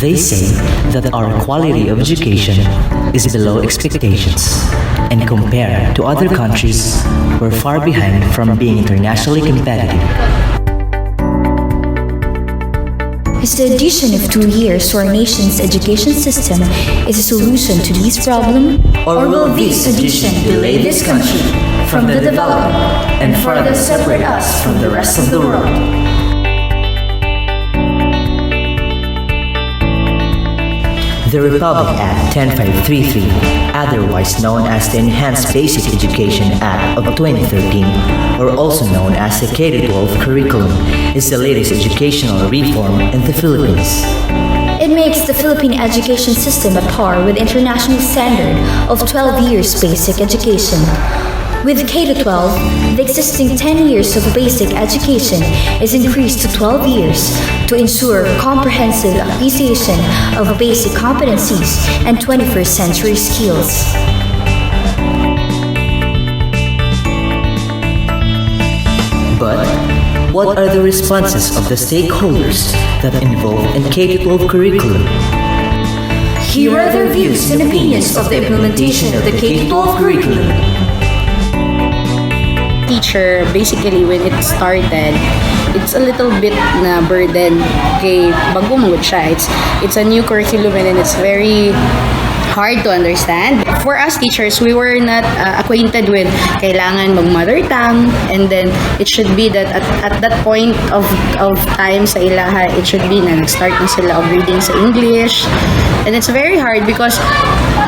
They say that our quality of education is below expectations, and compared to other countries, we're far behind from being internationally competitive. Is the addition of 2 years to our nation's education system is a solution to this problem? Or will this addition delay this country from the development and further separate us from the rest of the world? The Republic Act 10533, otherwise known as the Enhanced Basic Education Act of 2013, or also known as the K-12 curriculum, is the latest educational reform in the Philippines. It makes the Philippine education system at par with international standard of 12 years basic education. With K-12, the existing 10 years of basic education is increased to 12 years to ensure comprehensive appreciation of basic competencies and 21st century skills. But what are the responses of the stakeholders that are involved in K-12 curriculum? Here are their views and opinions of the implementation of the K-12 curriculum. Teacher, basically when it started, it's a little bit na burden kay bago magud siya. It's a new curriculum and it's very hard to understand. For us teachers, we were not acquainted with kailangan mag-mother tongue, and then it should be that at that point of time sa ilaha, it should be na nag-start na sila of reading sa English. And it's very hard because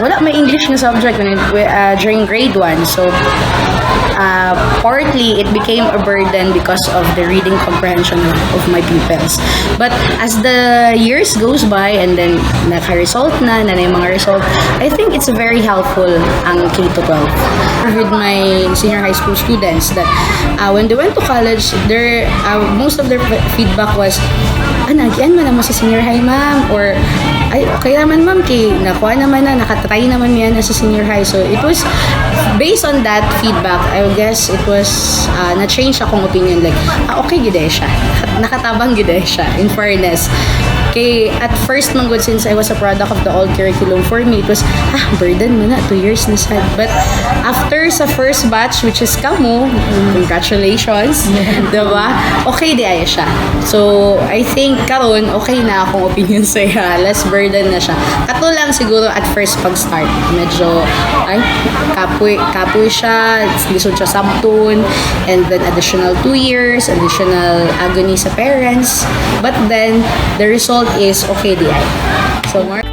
wala may English na subject during grade 1. So partly it became a burden because of the reading comprehension of my pupils. But as the years goes by and then naka-result na yung mga result, I think it's very helpful ang K-12. With my senior high school students that when they went to college, most of their feedback was, nagyan man naman sa senior high ma'am, or ay okay naman ma'am kay nakuha naman na nakatry naman yan sa senior high. So it was based on that feedback, I guess it was na-change akong opinion like okay gid siya, nakatabang gid siya in fairness. Okay, at first man good, since I was a product of the old curriculum, for me it was burden man na 2 years na sad. But after sa first batch, which is kamo, congratulations, diba? Okay di ay siya. So I think karon okay na akong opinion sa iya, less burden na siya. Kato lang siguro at first pag start, medyo kapoy siya, lisod siya sabton, and then additional 2 years, additional agony sa parents. But then the result is okay di ay. So more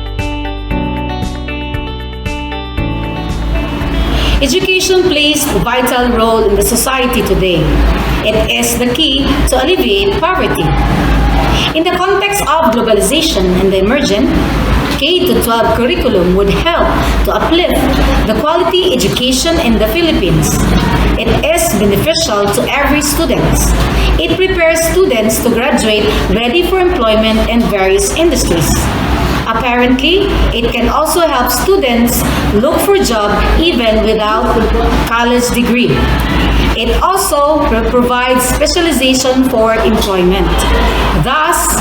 Education plays a vital role in the society today. It is the key to alleviate poverty. In the context of globalization and the emergent, K-12 curriculum would help to uplift the quality education in the Philippines. It is beneficial to every student. It prepares students to graduate ready for employment in various industries. Apparently, it can also help students look for a job even without college degree. It also provides specialization for employment. Thus,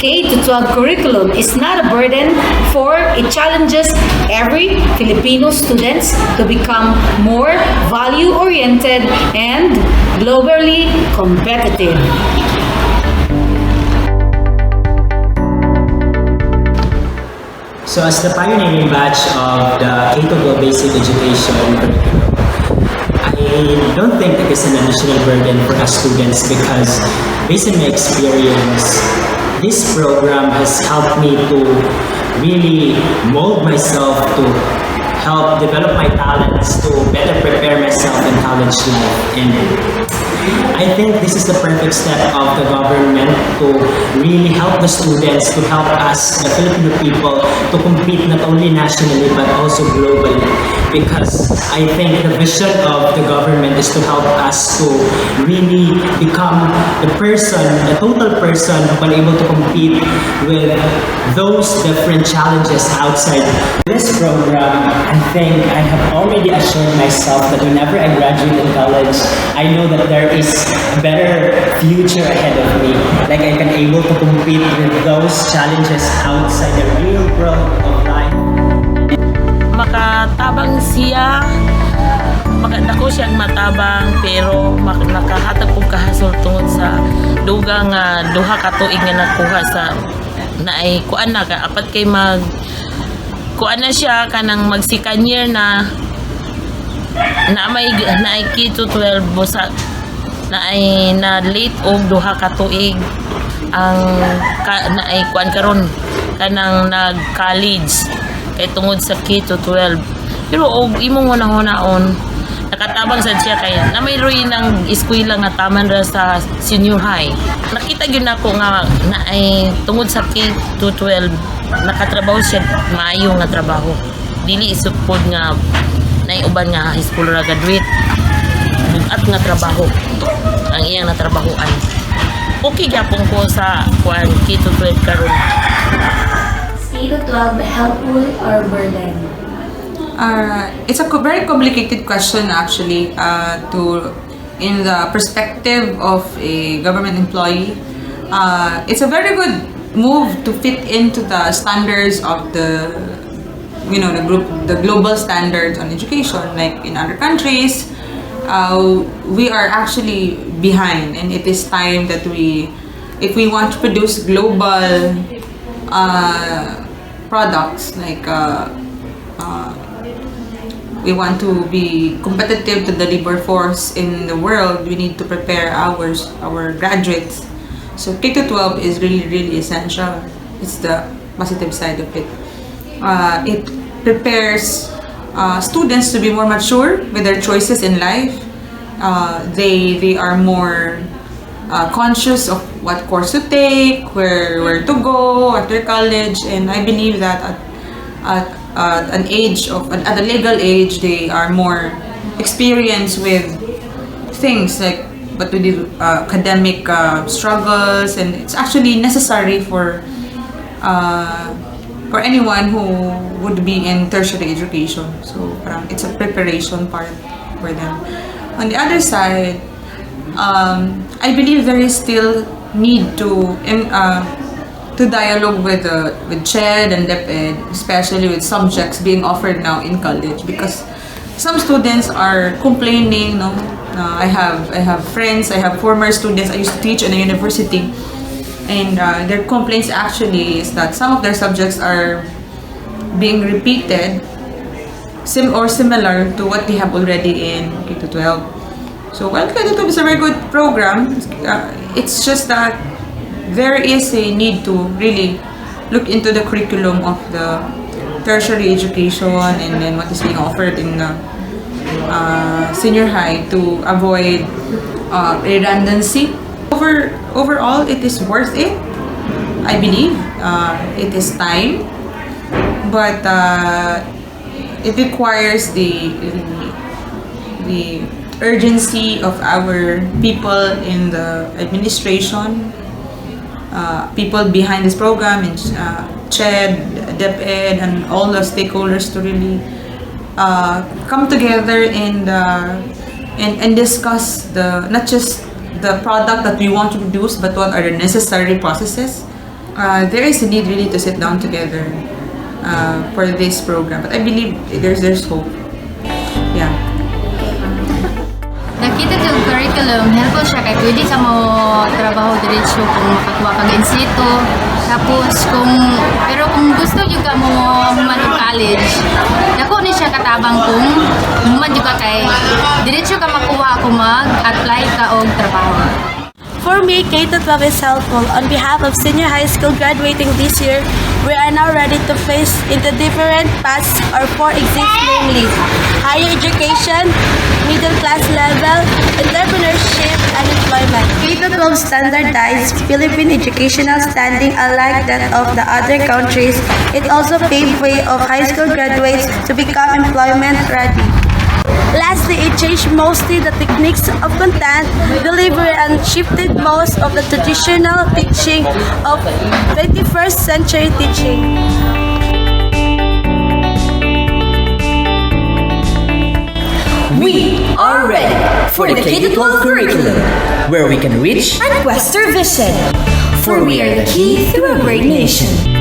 K-12 curriculum is not a burden, for it challenges every Filipino students to become more value-oriented and globally competitive. So as the pioneering batch of the K-12 basic education curriculum, I don't think it is an additional burden for us students because based on my experience, this program has helped me to really mold myself, to help develop my talents, to better prepare myself in college life. And I think this is the perfect step of the government to really help the students, to help us, the Filipino people, to compete not only nationally but also globally. Because I think the vision of the government is to help us to really become the person, the total person who can able to compete with those different challenges outside. This program, I think I have already assured myself that whenever I graduate in college, I know that there is a better future ahead of me. Like I can able to compete with those challenges outside the real world of life. Makatabang siya, dako siya matabang, pero nakahatag og kahasol tungod sa dugang duha ka tuig nga nakuha sa naay kuan na ka apat kay mag kuan na siya kanang mag second year na may naay K-12 busa naay na late og duha ka tuig ang naay kuan karon kanang nag college kay tungod sa K-12. Pero og imong hunahon nakatabang sad siya kay na may ng eskwela nga taman ra sa senior high. Nakita gyud nako nga na ay tungod sa K-12 nakatrabaho siya maayo nga trabaho. Dili isupod nga nay uban nga high school ra graduate. Bugat nga trabaho ang iyang natrabahoan. Okay gyapon ko sa kuan K-12 karon. K-12 helpful or burden? It's a very complicated question actually in the perspective of a government employee. It's a very good move to fit into the standards of the global standards on education. Like in other countries, we are actually behind, and it is time that if we want to produce global products like we want to be competitive to the labor force in the world, we need to prepare our graduates. So K-12 is really essential. It's the positive side of it. It prepares students to be more mature with their choices in life. They are more conscious of what course to take, where to go after college, and I believe that at a legal age, they are more experienced with things like what we do, academic struggles, and it's actually necessary for anyone who would be in tertiary education. So it's a preparation part for them. On the other side, I believe there is still need to dialogue with CHED and DepEd, especially with subjects being offered now in college, because some students are complaining. I have friends, I have former students I used to teach in a university, and their complaints actually is that some of their subjects are being repeated or similar to what they have already in K-12. So while K-12 is a very good program, it's just that there is a need to really look into the curriculum of the tertiary education and then what is being offered in the senior high to avoid redundancy. Overall, it is worth it. I believe it is time, but it requires the urgency of our people in the administration, people behind this program, and CHED, DepEd, and all the stakeholders to really come together and discuss not just the product that we want to produce, but what are the necessary processes. There is a need really to sit down together for this program, but I believe there's hope. Yeah. Nakita sa curriculum, helpful siya kay pwede ka mo trabaho diretso kung makakuha kang insito. Tapos pero kung gusto nyo ka mo humanong college, dako ni siya katabang kung human nyo ka kay diretso ka makuha kung mag-apply ka og trabaho. For me, K-12 is helpful. On behalf of senior high school graduating this year, we are now ready to face into different paths or four exist, namely higher education, middle class level, entrepreneurship, and employment. K-12 standardized Philippine educational standing unlike that of the other countries. It also paved way of high school graduates to become employment ready. Lastly, it changed mostly the techniques of content delivery and shifted most of the traditional teaching of 21st century teaching. We are ready for the K-12 curriculum, where we can reach And quest our vision. For we are the key through a great nation.